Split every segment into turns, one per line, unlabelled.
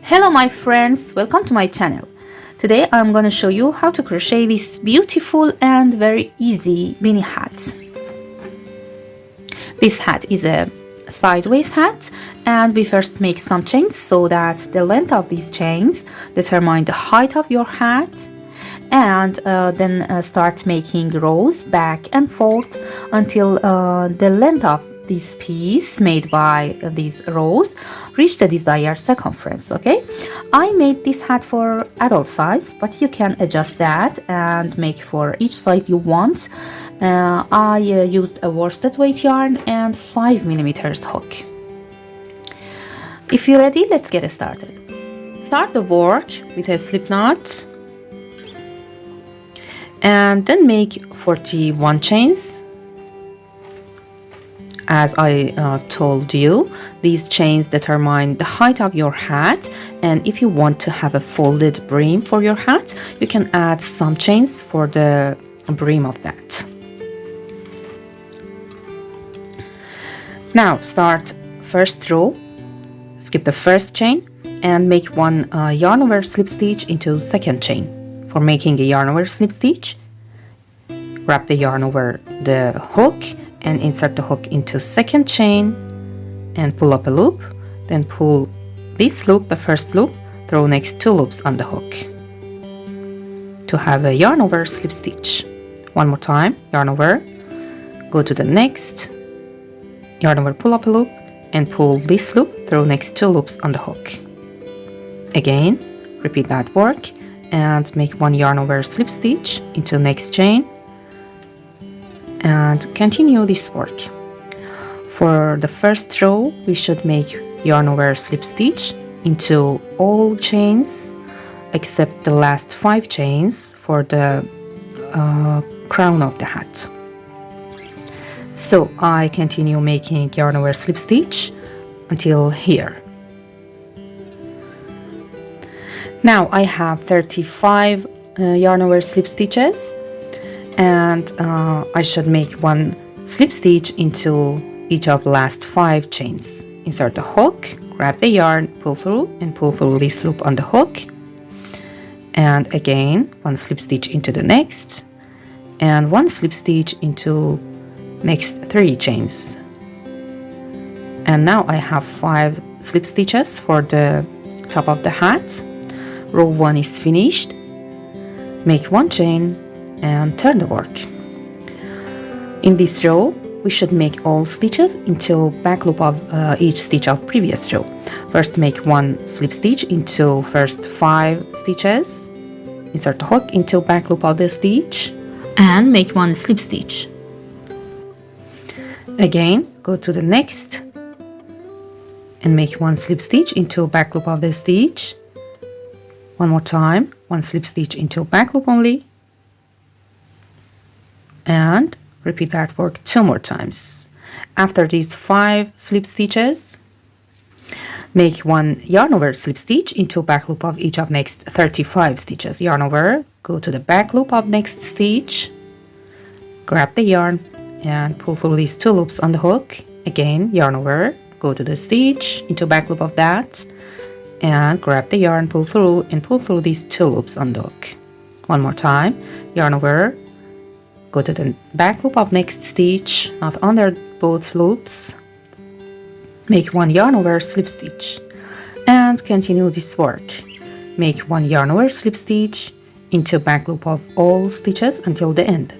Hello my friends, welcome to my channel. Today I'm going to show you how to crochet this beautiful and very easy beanie hat. This hat is a sideways hat, and we first make some chains so that the length of these chains determine the height of your hat, and then start making rows back and forth until the length of this piece made by these rows reach the desired circumference. Okay, I made this hat for adult size, but you can adjust that and make for each size you want. I used a worsted weight yarn and 5mm hook. If you're ready, let's get started. Start the work with a slip knot and then make 41 chains. As I told you, these chains determine the height of your hat, and if you want to have a folded brim for your hat, you can add some chains for the brim of that. Now start first row, skip the first chain and make one yarn over slip stitch into second chain. For making a yarn over slip stitch, wrap the yarn over the hook and insert the hook into second chain and pull up a loop, then pull this loop, the first loop, throw next two loops on the hook to have a yarn over slip stitch. One more time, yarn over, go to the next, yarn over, pull up a loop and pull this loop, throw next two loops on the hook. Again, repeat that work and make one yarn over slip stitch into next chain and continue this work. For the first row, we should make yarn over slip stitch into all chains except the last 5 chains for the crown of the hat. So I continue making yarn over slip stitch until here. Now I have 35 yarn over slip stitches, and I should make one slip stitch into each of the last 5 chains. Insert the hook, grab the yarn, pull through and pull through this loop on the hook, and again one slip stitch into the next and one slip stitch into next 3 chains. And now I have 5 slip stitches for the top of the hat. Row 1 is finished. Make one chain and turn the work. In this row, we should make all stitches into back loop of each stitch of previous row. First make one slip stitch into first 5 stitches, insert the hook into back loop of the stitch and make one slip stitch. Again, go to the next and make one slip stitch into back loop of the stitch. One more time, one slip stitch into back loop only, and repeat that work 2 more times. After these 5 slip stitches, make one yarn over slip stitch into back loop of each of next 35 stitches. Yarn over, go to the back loop of next stitch, grab the yarn and pull through these 2 loops on the hook. Again, yarn over, go to the stitch into back loop of that and grab the yarn, pull through these 2 loops on the hook. One more time, yarn over, go to the back loop of next stitch, not under both loops, make one yarn over slip stitch and continue this work. Make one yarn over slip stitch into back loop of all stitches until the end.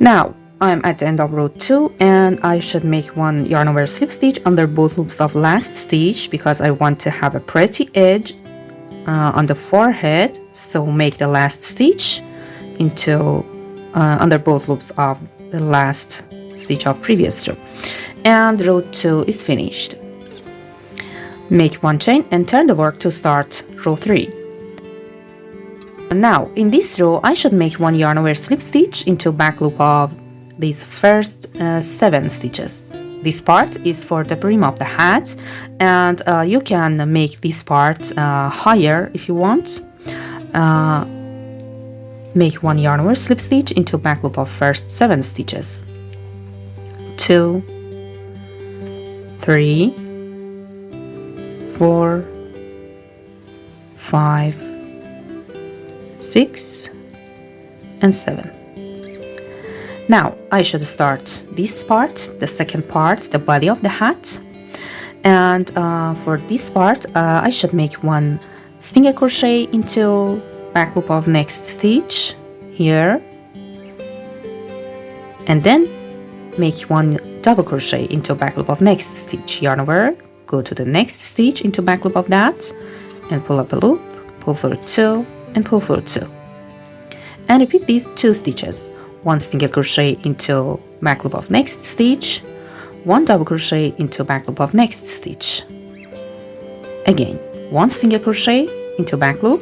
Now I'm at the end of row 2 and I should make one yarn over slip stitch under both loops of last stitch because I want to have a pretty edge on the forehead. So make the last stitch into under both loops of the last stitch of previous row, and row 2 is finished. Make one chain and turn the work to start row 3. Now in this row I should make one yarn over slip stitch into back loop of these first 7 stitches. This part is for the brim of the hat, and you can make this part higher if you want. make 1 yarn over slip stitch into back loop of first 7 stitches. 2, 3, 4, 5, 6, and 7. Now I should start this part, the second part, the body of the hat, and for this part I should make 1 single crochet into back loop of next stitch here, and then make 1 double crochet into back loop of next stitch, yarn over, go to the next stitch into back loop of that, and pull up a loop, pull through 2, and pull through 2, and repeat these 2 stitches. 1 single crochet into back loop of next stitch, 1 double crochet into back loop of next stitch, again 1 single crochet into back loop,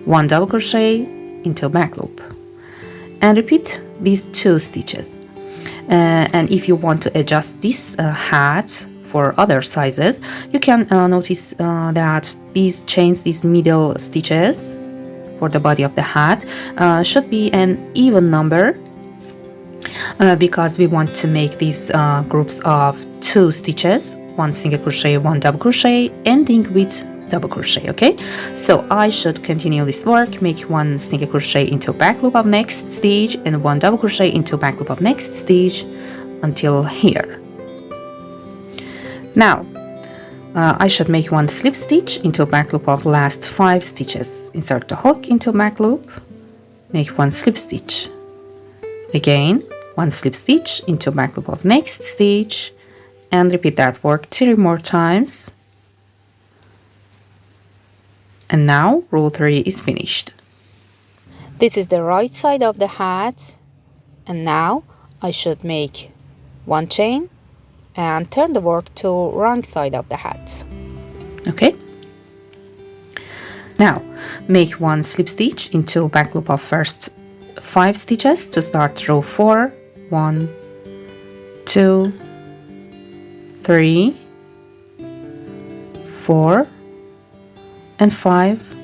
1 double crochet into back loop, and repeat these 2 stitches. And if you want to adjust this hat for other sizes, you can notice that these chains, these middle stitches for the body of the hat should be an even number because we want to make these groups of 2 stitches, 1 single crochet, 1 double crochet, ending with double crochet. Okay, so I should continue this work, make 1 single crochet into back loop of next stitch and 1 double crochet into back loop of next stitch until here. Now I should make 1 slip stitch into back loop of last 5 stitches. Insert the hook into back loop, make 1 slip stitch, again 1 slip stitch into back loop of next stitch, and repeat that work 3 more times. And now row 3 is finished. This is the right side of the hat, and now I should make 1 chain and turn the work to wrong side of the hat. Okay, now make 1 slip stitch into back loop of first 5 stitches to start row 4. 1, 2, 3, 4, and 5,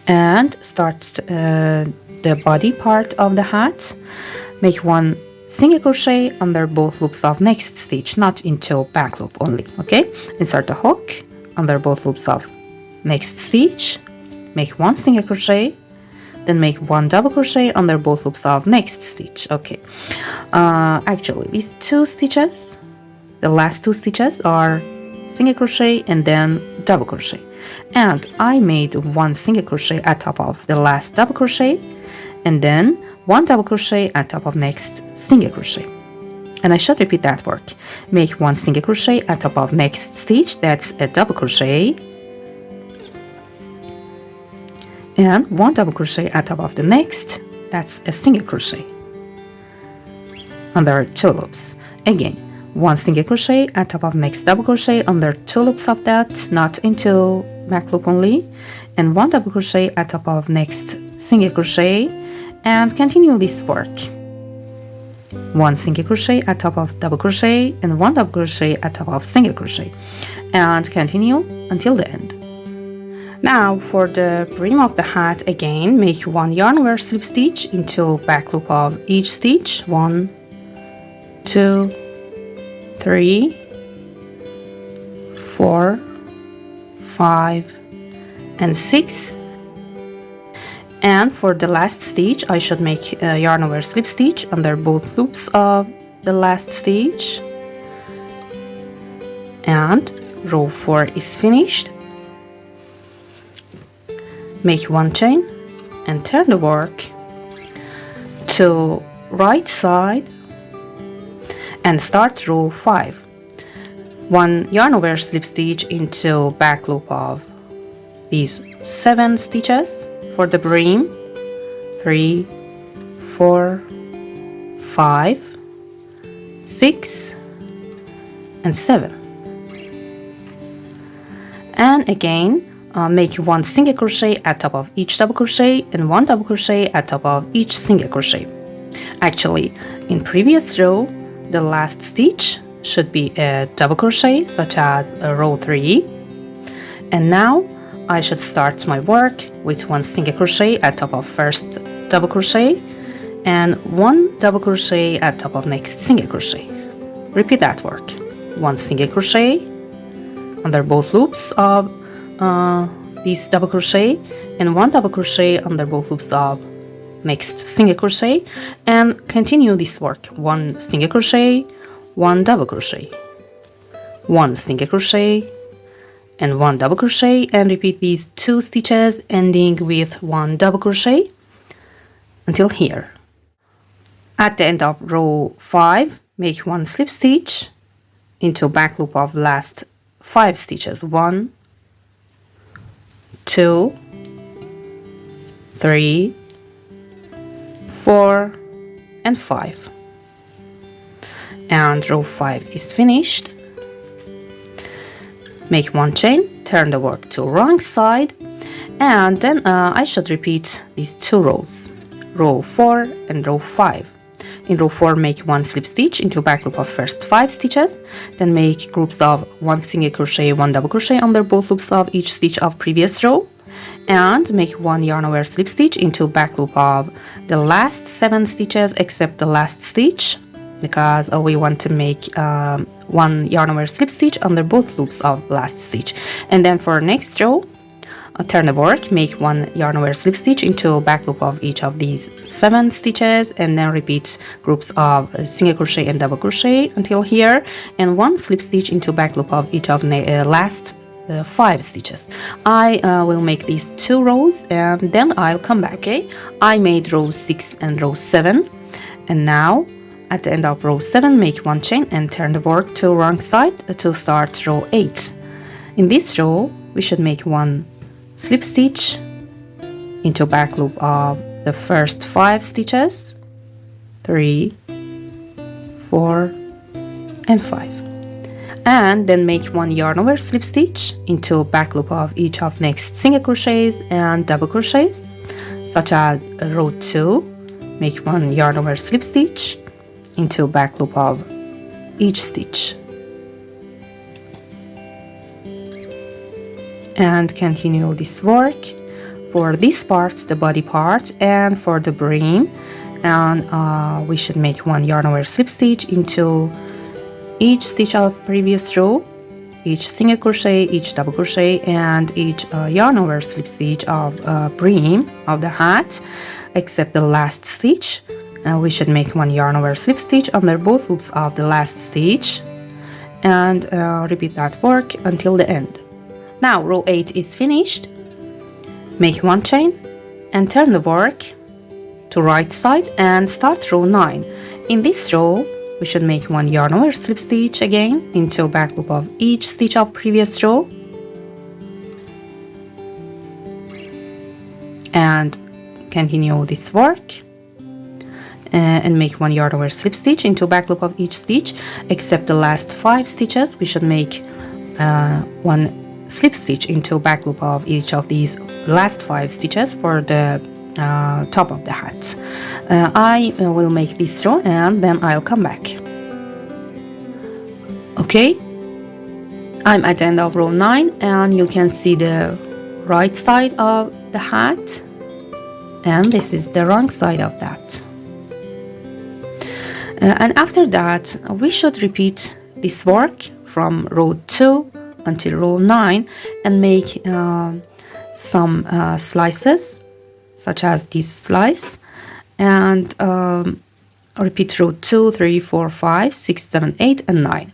and start the body part of the hat. Make 1 single crochet under both loops of next stitch, not into back loop only. Okay, insert the hook under both loops of next stitch, make 1 single crochet, then make 1 double crochet under both loops of next stitch. Okay, actually these 2 stitches, the last 2 stitches are single crochet and then double crochet, and I made 1 single crochet at top of the last double crochet and then 1 double crochet at top of next single crochet, and I should repeat that work. Make 1 single crochet at top of next stitch, that's a double crochet, and 1 double crochet at top of the next, that's a single crochet under 2 loops. Again 1 single crochet at top of next double crochet under 2 loops of that, not into back loop only, and 1 double crochet at top of next single crochet, and continue this work. 1 single crochet at top of double crochet and 1 double crochet at top of single crochet, and continue until the end. Now for the brim of the hat, again make 1 yarn over slip stitch into back loop of each stitch. 1, 2, 3, 4, 5, and 6. And for the last stitch I should make a yarn over slip stitch under both loops of the last stitch, and row 4 is finished. Make 1 chain and turn the work to right side and start row 5. 1 yarn over slip stitch into back loop of these 7 stitches for the brim. 3, 4, 5, 6, and 7. And again make 1 single crochet at top of each double crochet and 1 double crochet at top of each single crochet. Actually, in previous row the last stitch should be a double crochet, such as a row 3, and now I should start my work with one single crochet at top of first double crochet and one double crochet at top of next single crochet. Repeat that work. One single crochet under both loops of this double crochet and one double crochet under both loops of next single crochet, and continue this work. One single crochet, one double crochet, one single crochet and one double crochet, and repeat these 2 stitches ending with one double crochet until here. At the end of row 5, make one slip stitch into back loop of last 5 stitches. 1, 2, 3, 4 and 5, and row 5 is finished. Make one chain, turn the work to wrong side, and then I should repeat these 2 rows, row 4 and row 5. In row 4, make one slip stitch into back loop of first 5 stitches, then make groups of one single crochet, one double crochet under both loops of each stitch of previous row, and make one yarn over slip stitch into back loop of the last 7 stitches except the last stitch, because we want to make one yarn over slip stitch under both loops of last stitch. And then for next row, turn the work, make one yarn over slip stitch into back loop of each of these 7 stitches, and then repeat groups of single crochet and double crochet until here, and one slip stitch into back loop of each of last 5 stitches. I will make these 2 rows and then I'll come back. Okay, I made row 6 and row 7, and now at the end of row 7, make one chain and turn the work to wrong side to start row 8. In this row, we should make one slip stitch into back loop of the first 5 stitches, 3, 4 and 5, and then make one yarn over slip stitch into back loop of each of next single crochets and double crochets, such as row 2, make one yarn over slip stitch into back loop of each stitch, and continue this work for this part, the body part, and for the brim. And we should make one yarn over slip stitch into each stitch of previous row, each single crochet, each double crochet, and each yarn over slip stitch of brim of the hat except the last stitch. We should make one yarn over slip stitch under both loops of the last stitch, and repeat that work until the end. Now row 8 is finished. Make one chain and turn the work to right side and start row 9. In this row, we should make one yarn over slip stitch again into back loop of each stitch of previous row, and continue this work and make one yarn over slip stitch into back loop of each stitch except the last 5 stitches. We should make one slip stitch into back loop of each of these last 5 stitches for the top of the hat. I will make this row and then I'll come back. Okay, I'm at the end of row 9 and you can see the right side of the hat, and this is the wrong side of that. And after that, we should repeat this work from row 2 until row 9 and make some slices, such as this slice, and repeat row 2, 3, 4, 5, 6, 7, 8 and 9.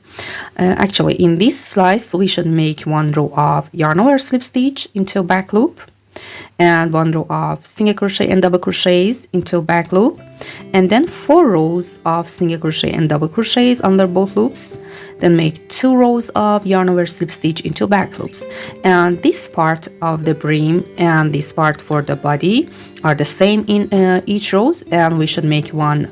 Actually, in this slice we should make one row of yarn over slip stitch into back loop, and one row of single crochet and double crochets into back loop, and then 4 rows of single crochet and double crochets under both loops, then make 2 rows of yarn over slip stitch into back loops. And this part of the brim and this part for the body are the same in each rows, and we should make one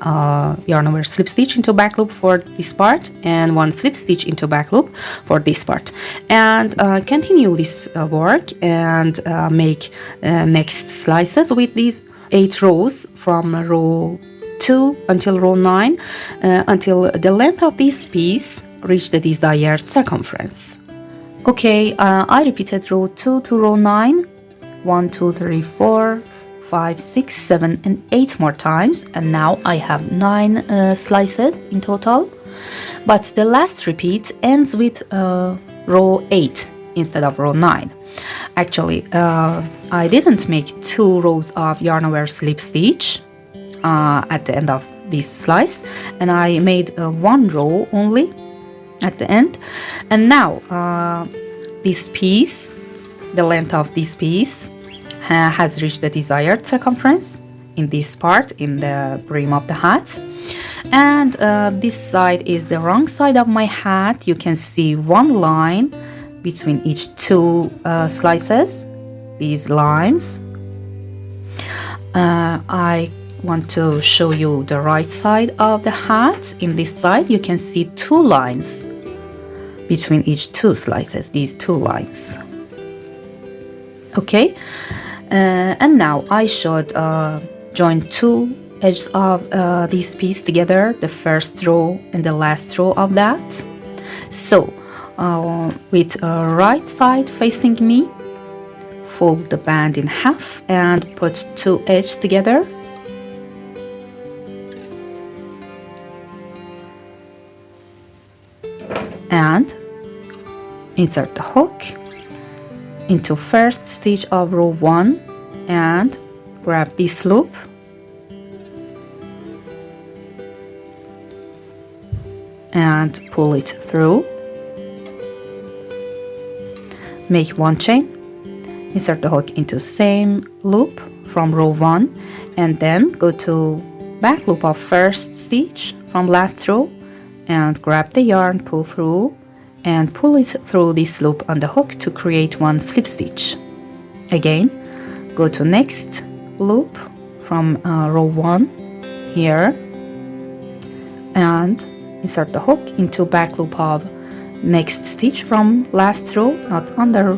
yarn over slip stitch into back loop for this part and one slip stitch into back loop for this part, and continue this work and make next slices with these 8 rows from row 2 until row 9 until the length of this piece reach the desired circumference. Okay, I repeated row 2 to row 9, 1, 2, 3, 4, 5, 6, 7, and 8 more times, and now I have 9 slices in total. But the last repeat ends with row 8 instead of row 9. Actually, I didn't make 2 rows of yarn over slip stitch at the end of this slice, and I made 1 row only at the end. And now this piece, the length of this piece has reached the desired circumference in this part, in the brim of the hat. And this side is the wrong side of my hat. You can see 1 line between each 2 slices, these lines. I want to show you the right side of the hat. In this side you can see 2 lines between each 2 slices, these 2 lines. Okay, and now I should join 2 edges of this piece together, the first row and the last row of that. So with right side facing me, fold the band in half and put 2 edges together. And insert the hook into first stitch of row 1 and grab this loop and pull it through. Make 1 chain, insert the hook into same loop from row 1, and then go to back loop of first stitch from last row and grab the yarn, pull through, and pull it through this loop on the hook to create 1 slip stitch. Again, go to next loop from row 1 here and insert the hook into back loop of next stitch from last row, not under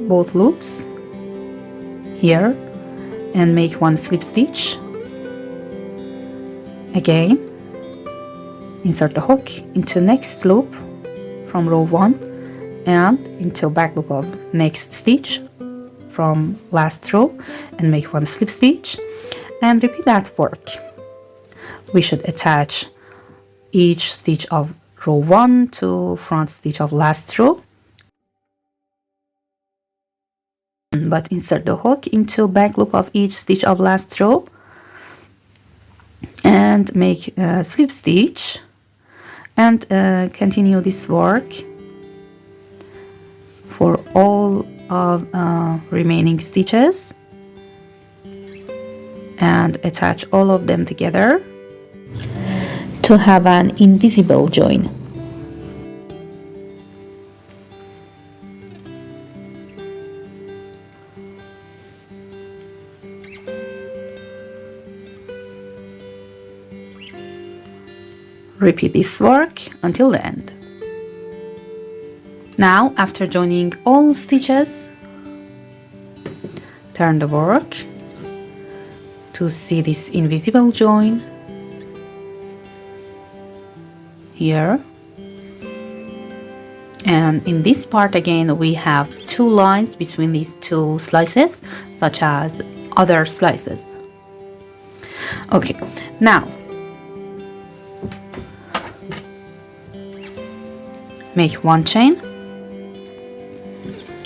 both loops, here, and make 1 slip stitch. Again, insert the hook into next loop from row 1 and into back loop of next stitch from last row and make 1 slip stitch, and repeat that work. We should attach each stitch of row 1 to front stitch of last row, but insert the hook into back loop of each stitch of last row and make a slip stitch, and continue this work for all of remaining stitches and attach all of them together to have an invisible join. Repeat this work until the end. Now, after joining all stitches, turn the work to see this invisible join here. And in this part again we have 2 lines between these 2 slices, such as other slices. Okay, now make 1 chain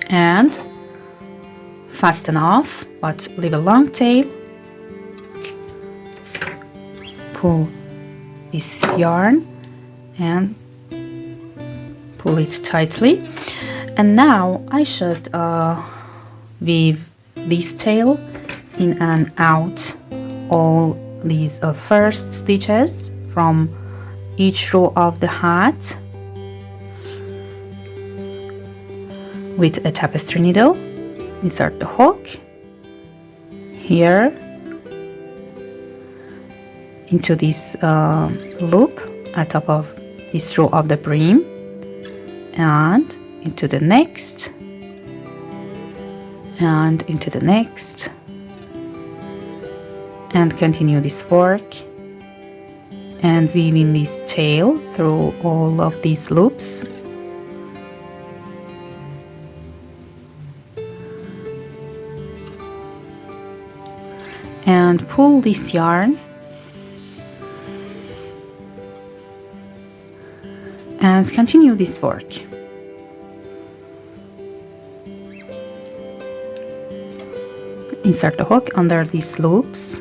and fasten off, but leave a long tail. Pull this yarn and pull it tightly, and now I should weave this tail in and out all these first stitches from each row of the hat with a tapestry needle. Insert the hook here into this loop at top of this row of the brim and into the next and into the next, and continue this work and weaving this tail through all of these loops. and pull this yarn and continue this work. Insert the hook under these loops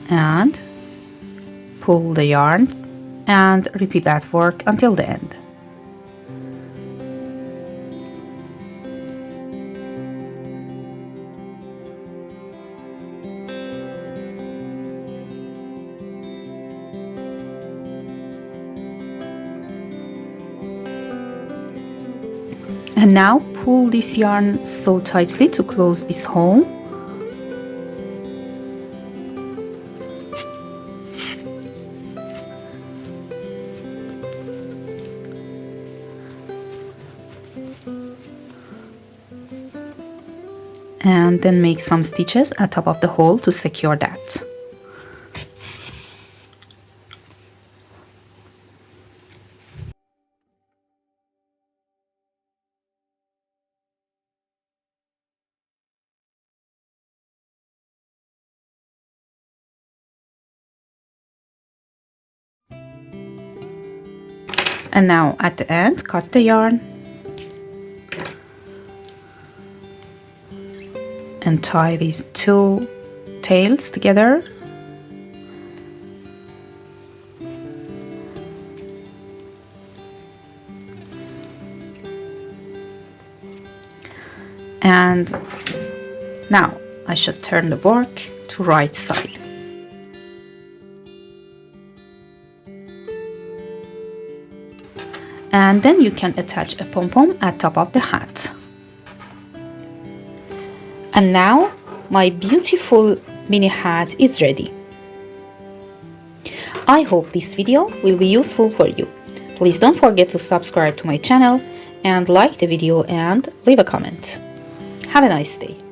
and pull the yarn and repeat that work until the end. And now pull this yarn so tightly to close this hole. And then make some stitches at top of the hole to secure that. And now at the end, cut the yarn and tie these two tails together. And now I should turn the work to right side. And then you can attach a pom-pom at top of the hat. And now my beautiful mini hat is ready. I hope this video will be useful for you. Please don't forget to subscribe to my channel and like the video and leave a comment. Have a nice day.